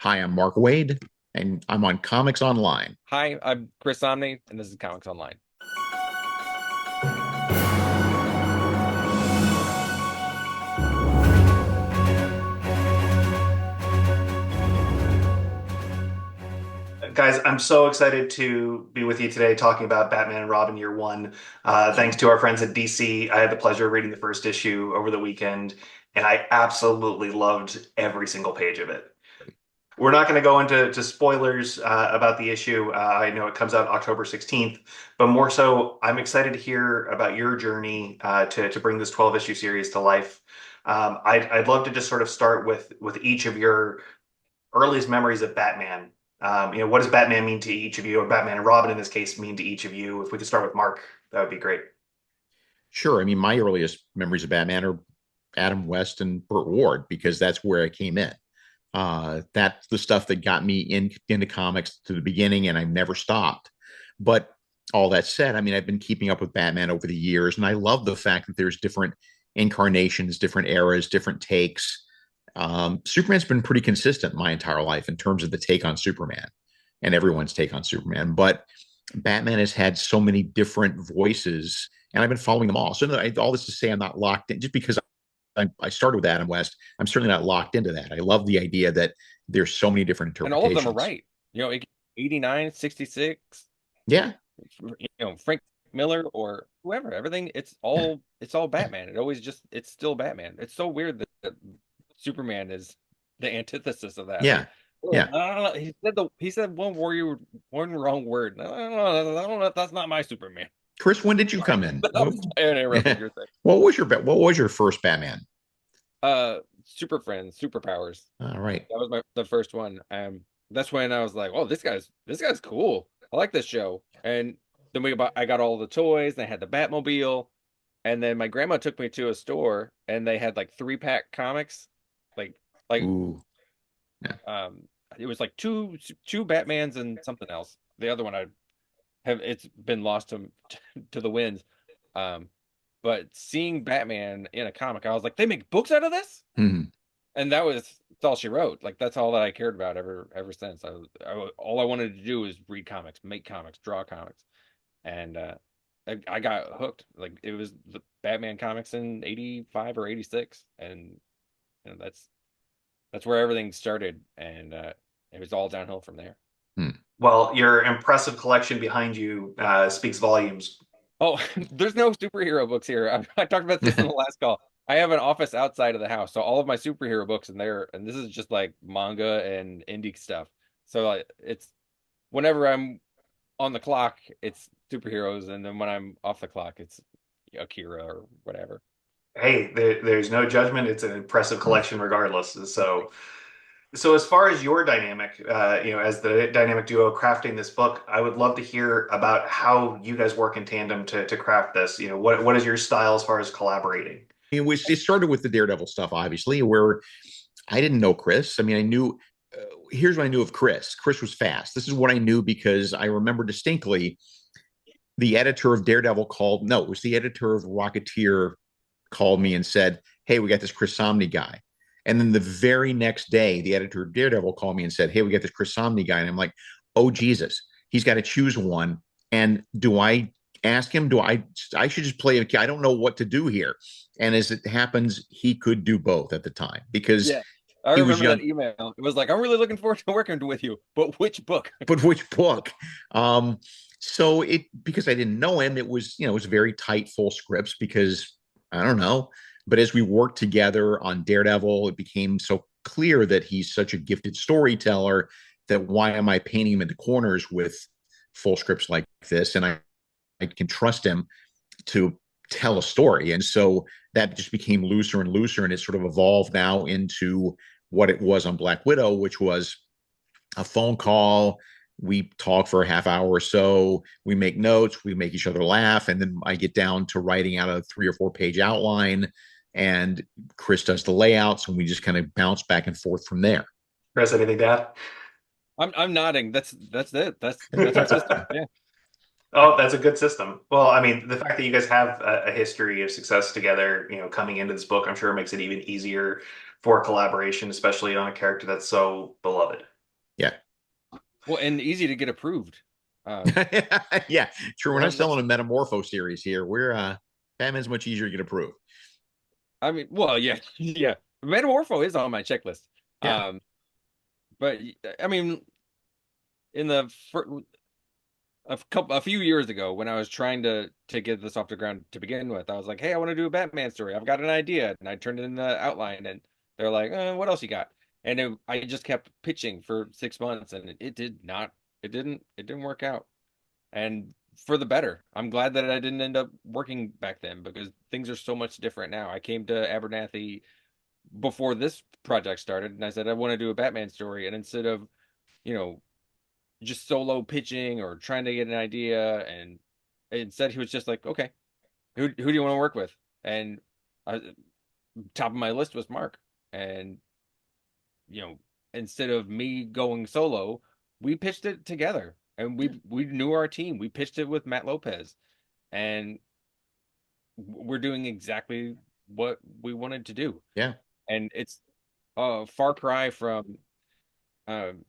Hi, I'm Mark Waid, and I'm on Comics Online. Hi, I'm Chris Samnee, and this is Comics Online. Guys, I'm so excited to be with you today talking about Batman and Robin Year One. Thanks to our friends at DC, I had the pleasure of reading the first issue over the weekend, and I absolutely loved every single page of it. We're not going to go into spoilers about the issue. I know it comes out October 16th, but more so, I'm excited to hear about your journey to bring this 12 issue series to life. I'd love to just sort of start with each of your earliest memories of Batman. What does Batman mean to each of you, or Batman and Robin in this case mean to each of you? If we could start with Mark, that would be great. Sure, I mean, my earliest memories of Batman are Adam West and Burt Ward because that's where I came in. That's the stuff that got me into comics to the beginning, and I've never stopped. But all that said, I mean, I've been keeping up with Batman over the years, and I love the fact that there's different incarnations, different eras, different takes. Superman's been pretty consistent my entire life in terms of the take on Superman and everyone's take on Superman. But Batman has had so many different voices, and I've been following them all. So all this to say, I'm not locked in just because I started with Adam West. I'm certainly not locked into that. I love the idea that there's so many different And all of them are interpretations. right. 89, 66, Yeah, Frank Miller or whoever, everything, it's all Batman. It's still Batman. It's so weird that Superman is the antithesis of that. yeah, yeah. I don't know. He said one wrong word. I don't know if that's not my Superman. Chris, when did you come in? I interrupted your thing. What was your first Batman? Super Friends, Superpowers. All right. That was the first one. That's when I was like, "Oh, this guy's cool. I like this show." And then I got all the toys. And I had the Batmobile, and then my grandma took me to a store, and they had like 3-pack comics, like like Ooh. Yeah. it was like two Batmans and something else. The other one I have it's been lost to the winds. Um, but seeing Batman in a comic, I was like, they make books out of this? Hmm. And that's all she wrote. Like that's all that I cared about ever since. All I wanted to do was read comics, make comics, draw comics, and I got hooked. Like it was the Batman comics in '85 or '86, and that's where everything started, and it was all downhill from there. Hmm. Well, your impressive collection behind you speaks volumes. Oh, there's no superhero books here. I talked about this in the last call. I have an office outside of the house, so all of my superhero books in there, and this is just like manga and indie stuff. So it's whenever I'm on the clock, it's superheroes, and then when I'm off the clock, it's Akira or whatever. Hey, there's no judgment. It's an impressive collection regardless. So as far as your dynamic, as the dynamic duo crafting this book, I would love to hear about how you guys work in tandem to craft this. What is your style as far as collaborating? It started with the Daredevil stuff, obviously, where I didn't know Chris. I mean, I knew. Here's what I knew of Chris. Chris was fast. This is what I knew because I remember distinctly the editor of Daredevil called. No, it was the editor of Rocketeer called me and said, "Hey, we got this Chris Samnee guy." And then the very next day, the editor of Daredevil called me and said, "Hey, we got this Chris Samnee guy." And I'm like, "Oh Jesus, he's got to choose one." And do I ask him? I should just play? I don't know what to do here. And as it happens, he could do both at the time because Yeah, I he was remember that young. email. It was like, I'm really looking forward to working with you, but which book? But which book? Um, so it because I didn't know him, it was very tight, full scripts because I don't know. But as we worked together on Daredevil, it became so clear that he's such a gifted storyteller that why am I painting him into corners with full scripts like this? And I can trust him to tell a story. And so that just became looser and looser, and it sort of evolved now into what it was on Black Widow, which was a phone call. We talk for a half hour or so. We make notes. We make each other laugh. And then I get down to writing out a 3 or 4 page outline. And Chris does the layouts. And we just kind of bounce back and forth from there. Chris, anything to add? I'm nodding. That's it. That's our system. Yeah. Oh, that's a good system. Well, I mean, the fact that you guys have a history of success together, coming into this book, I'm sure makes it even easier for collaboration, especially on a character that's so beloved. Well, and easy to get approved. Um, Yeah, true. We're not and that's, selling a Metamorpho series here. We're Batman's much easier to get approved. I mean, well, yeah, yeah. Metamorpho is on my checklist. Yeah. Um, but I mean, in the a few years ago, when I was trying to get this off the ground to begin with, I was like, "Hey, I want to do a Batman story. I've got an idea," and I turned it in the outline, and they're like, "What else you got?" And I just kept pitching for 6 months, and it didn't work out. And for the better. I'm glad that I didn't end up working back then because things are so much different now. I came to Abernathy before this project started, and I said I want to do a Batman story, and instead of you know just solo pitching or trying to get an idea, and instead he was just like, okay, who do you want to work with? And I, top of my list was Mark, and you know instead of me going solo, we pitched it together, and we knew our team. We pitched it with Matt Lopez, and we're doing exactly what we wanted to do. Yeah. And it's a far cry from um,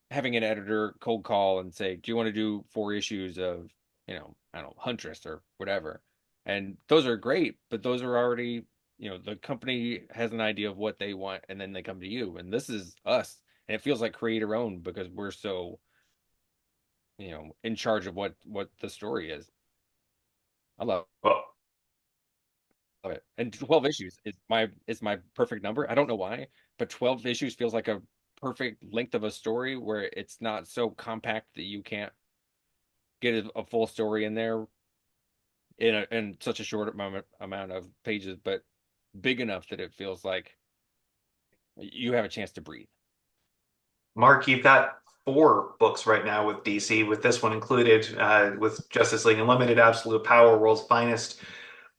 having an editor cold call and say, "Do you want to do 4 issues of, I don't know, Huntress or whatever?" And those are great, but those are already, the company has an idea of what they want, and then they come to you. And this is us, and it feels like creator owned because we're so, in charge of what the story is. I Well, love it. And 12 issues is my perfect number. I don't know why, but 12 issues feels like a perfect length of a story where it's not so compact that you can't get a full story in there in such a short amount of pages, but big enough that it feels like you have a chance to breathe. Mark, you've got 4 books right now with DC, with this one included, with Justice League Unlimited, Absolute Power, World's Finest.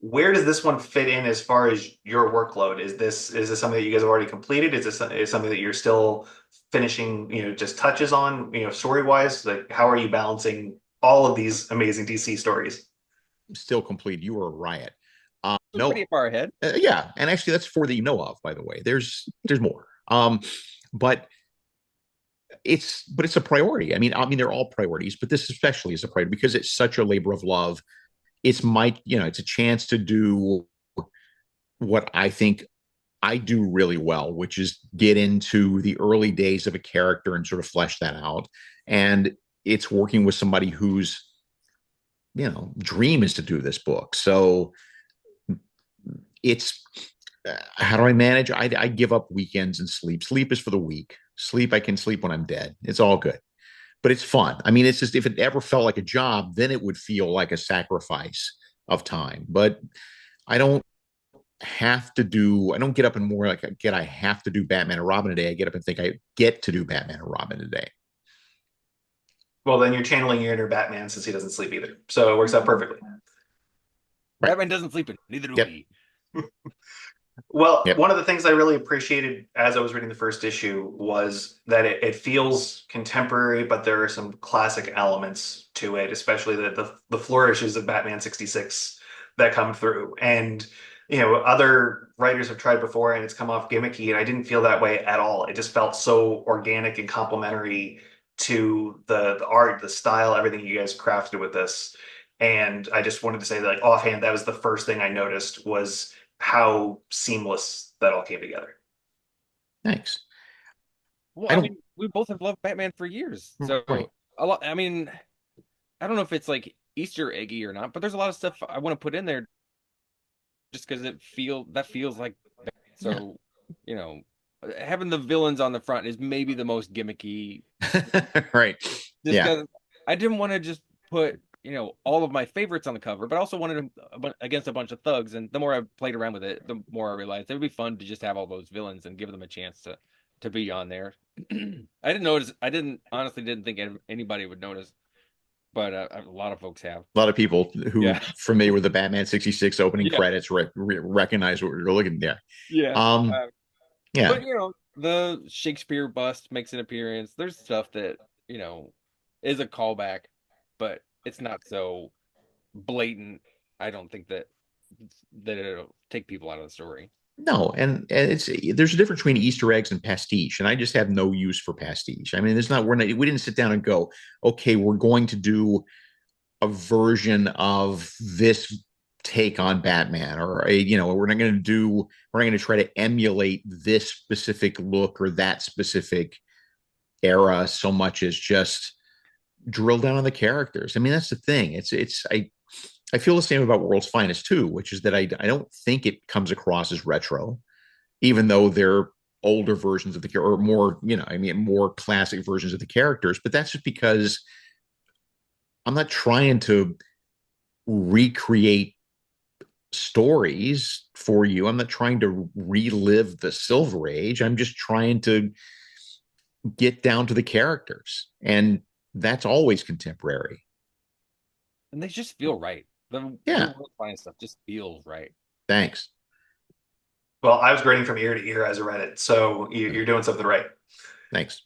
Where does this one fit in as far as your workload? Is this something that you guys have already completed? Is something that you're still finishing, just touches on, story wise? Like, how are you balancing all of these amazing DC stories? Still complete. You were a riot. It's pretty No, far ahead. yeah, and actually, that's 4 that you know of. By the way, there's more. But it's a priority. I mean, they're all priorities, but this especially is a priority because it's such a labor of love. It's a chance to do what I think I do really well, which is get into the early days of a character and sort of flesh that out. And it's working with somebody whose dream is to do this book. So it's how do I manage? I give up weekends and sleep. Sleep is for the weak. Sleep, I can sleep when I'm dead. It's all good, but it's fun. I mean, it's just if it ever felt like a job, then it would feel like a sacrifice of time. But I don't I don't get up and more like I have to do Batman and Robin today. I get up and think I get to do Batman and Robin today. Well, then you're channeling your inner Batman since he doesn't sleep either. So it works out perfectly. Right. Batman doesn't sleep, neither do Yep. we. Well, Yep. one of the things I really appreciated as I was reading the first issue was that it feels contemporary, but there are some classic elements to it, especially the flourishes of Batman 66 that come through. And, other writers have tried before and it's come off gimmicky, and I didn't feel that way at all. It just felt so organic and complementary to the art, the style, everything you guys crafted with this. And I just wanted to say that, like, offhand, that was the first thing I noticed was how seamless that all came together. Thanks. Well, I I don't mean, we both have loved Batman for years. right. So a lot, I mean, I don't know if it's like Easter eggy or not, but there's a lot of stuff I want to put in there just because that feels like Yeah. so, you know, having the villains on the front is maybe the most gimmicky. Right. Just Yeah. because I didn't want to just put all of my favorites on the cover, but I also wanted them against a bunch of thugs. And the more I played around with it, the more I realized it would be fun to just have all those villains and give them a chance to be on there. I didn't notice. I didn't honestly didn't think anybody would notice, but a lot of folks have. A lot of people who Yeah, familiar with the Batman 66 opening yeah, credits recognize what we're looking at. yeah. Um, yeah. But the Shakespeare bust makes an appearance. There's stuff that is a callback, but it's not so blatant. I don't think that it'll take people out of the story. No, and it's there's a difference between Easter eggs and pastiche, and I just have no use for pastiche. I mean, there's not we didn't sit down and go, okay, we're going to do a version of this take on Batman, or a, we're not going to do, we're not going to try to emulate this specific look or that specific era so much as just drill down on the characters. I mean, that's the thing. I feel the same about World's Finest too, which is that I don't think it comes across as retro, even though they're older versions of the character, or more, I mean, more classic versions of the characters. But that's just because I'm not trying to recreate stories for you. I'm not trying to relive the Silver Age. I'm just trying to get down to the characters. And that's always contemporary. And they just feel right. The new Yeah. World Finest stuff just feels right. Thanks. Well, I was grading from ear to ear as I read it, so you're doing something right. Thanks.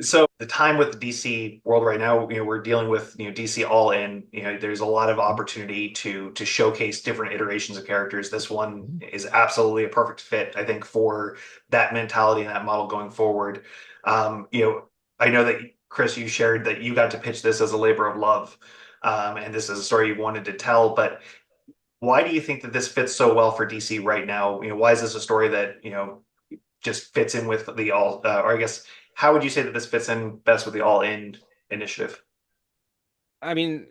So the time with the DC world right now, we're dealing with DC All In. There's a lot of opportunity to showcase different iterations of characters. This one is absolutely a perfect fit, I think, for that mentality and that model going forward. I know that Chris, you shared that you got to pitch this as a labor of love, and this is a story you wanted to tell. But why do you think that this fits so well for DC right now? Why is this a story that just fits in with the all, or I guess, how would you say that this fits in best with the all in initiative? I mean,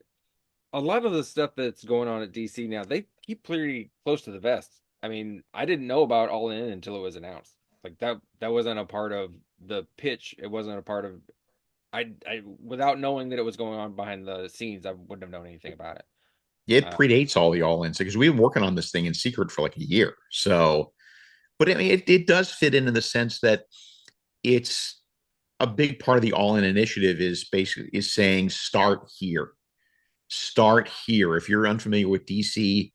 a lot of the stuff that's going on at DC now, they keep pretty close to the vest. I mean, I didn't know about All In until it was announced. Like that wasn't a part of the pitch. It wasn't a part of I without knowing that it was going on behind the scenes, I wouldn't have known anything about it. It Uh, predates all the all-ins because we've been working on this thing in secret for like a year. So, but I mean, it does fit in the sense that it's a big part of the all-in initiative is basically is saying start here. Start here. If you're unfamiliar with DC,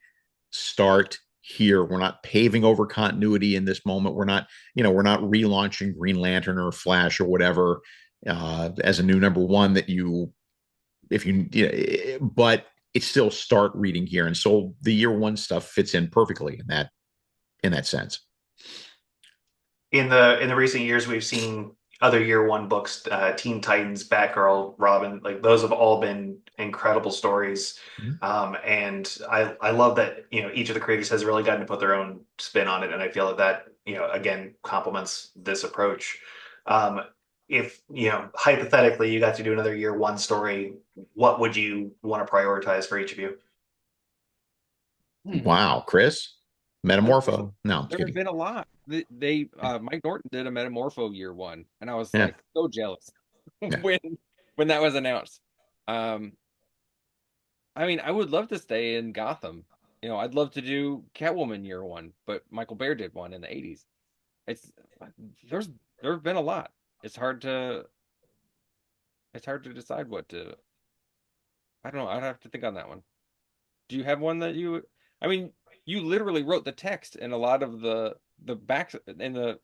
start here. We're not paving over continuity in this moment. We're not relaunching Green Lantern or Flash or whatever as a new number one that you, if you, but it's still start reading here. And so the year one stuff fits in perfectly in that sense. In the recent years, we've seen other year one books, Teen Titans, Batgirl, Robin, like those have all been incredible stories. Mhm. And I love that, each of the creators has really gotten to put their own spin on it. And I feel that, again, complements this approach. Um, if, hypothetically you got to do another year one story, what would you want to prioritize for each of you? hmm. Wow, Chris, Metamorpho. No, I'm just There have kidding. been a lot. They Mike Norton did a Metamorpho year one, and I was Yeah, like so jealous yeah. when when that was announced. Um, I mean, I would love to stay in Gotham. I'd love to do Catwoman year one, but Michael Baer did one in the 80s. It's there's there have been a lot. It's hard to it's hard to decide what to. I don't know. I'd have to think on that one. Do you have one that you? I mean, you literally wrote the text in a lot of the backs in the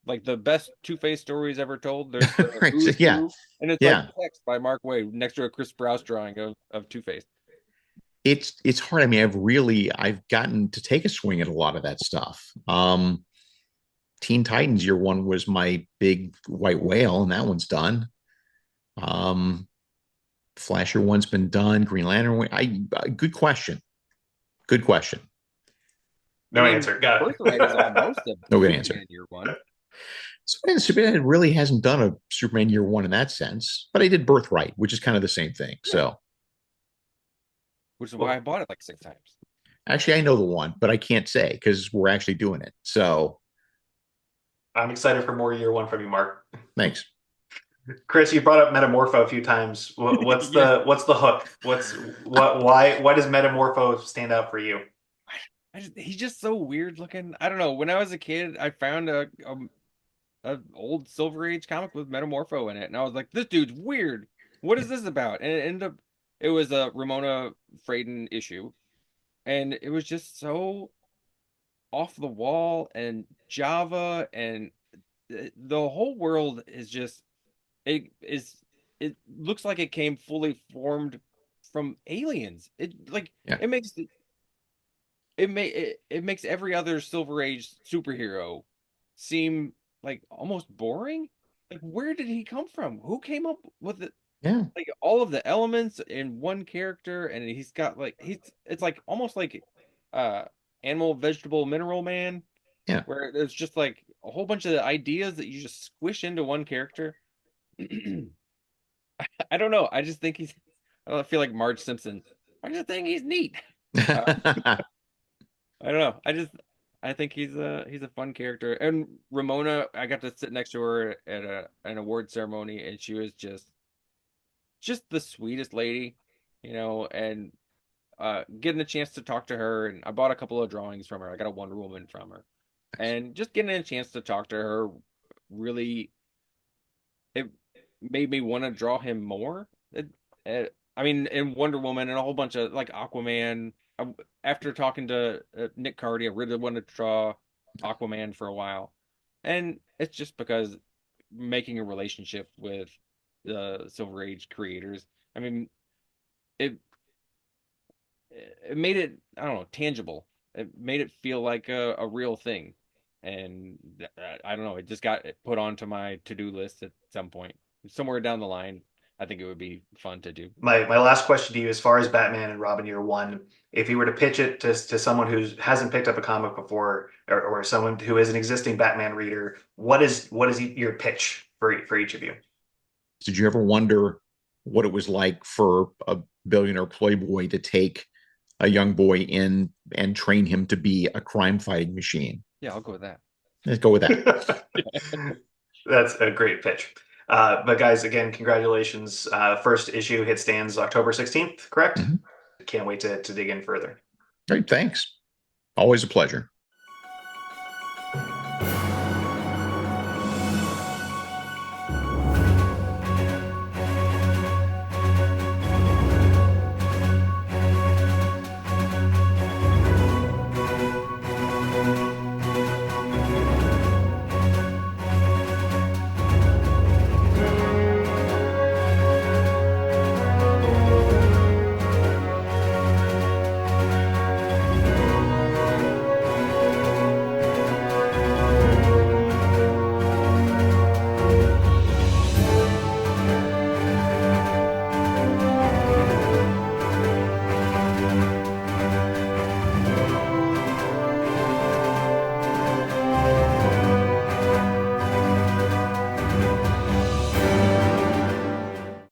like the best Two-Face stories ever told. There's the Right. So, Who's yeah, Who, and it's like yeah. text by Mark Waid next to a Chris Sprouse drawing of Two-Face. It's hard. I mean, I've gotten to take a swing at a lot of that stuff. Teen Titans year one was my big white whale, and that one's done. Um, Flasher one's been done. Green Lantern. Good question. Good question. I No mean, answer. Got Birthright is almost a No good answer. Superman year one, Superman really hasn't done a Superman year one in that sense, but I did Birthright, which is kind of the same thing. yeah, So which is why I it. bought it like 6 times. actually, I know the one, but I can't say because we're actually doing it. So I'm excited for more year one from you, Mark. thanks. Chris, you brought up Metamorpho a few times. What's Yeah, the hook? Why does Metamorpho stand out for you? he's just so weird looking. I don't know. When I was a kid, I found a old Silver Age comic with Metamorpho in it, and I was like, "This dude's weird. What is this about?" And it ended up, it was a Ramona Fradon issue, and it was just so off the wall and Java, and the whole world is just it is it looks like it came fully formed from aliens. It like Yeah. it makes it makes every other Silver Age superhero seem like almost boring. Like, where did he come from? Who came up with it? Yeah. Like all of the elements in one character, and he's got like it's like almost like uh animal, vegetable, mineral man, Yeah. where there's just like a whole bunch of ideas that you just squish into one character. I don't know. I just think I don't feel like Marge Simpson. I just think he's neat. Uh, I don't know. I think he's a fun character. And Ramona, I got to sit next to her at an award ceremony, and she was just the sweetest lady, and getting a chance to talk to her, and I bought a couple of drawings from her. I got a Wonder Woman from her, and just getting a chance to talk to her really it made me want to draw him more. I mean, in Wonder Woman and a whole bunch of like Aquaman. After talking to Nick Cardy, I really wanted to draw Aquaman for a while, and it's just because making a relationship with the Silver Age creators. I mean, it it made it, I don't know, tangible. It made it feel like a real thing, and I don't know. It just got put onto my to-do list at some point, somewhere down the line. I think it would be fun to do. My last question to you, as far as Batman and Robin Year One, if you were to pitch it to someone who hasn't picked up a comic before, or someone who is an existing Batman reader, what is your pitch for each of you? Did you ever wonder what it was like for a billionaire playboy to take a young boy in and train him to be a crime fighting machine? Yeah, I'll go with that. Let's go with that. That's a great pitch. But guys, again, congratulations. First issue hit stands October 16th, correct? Mhm. Can't wait to dig in further. Great. Thanks. Always a pleasure.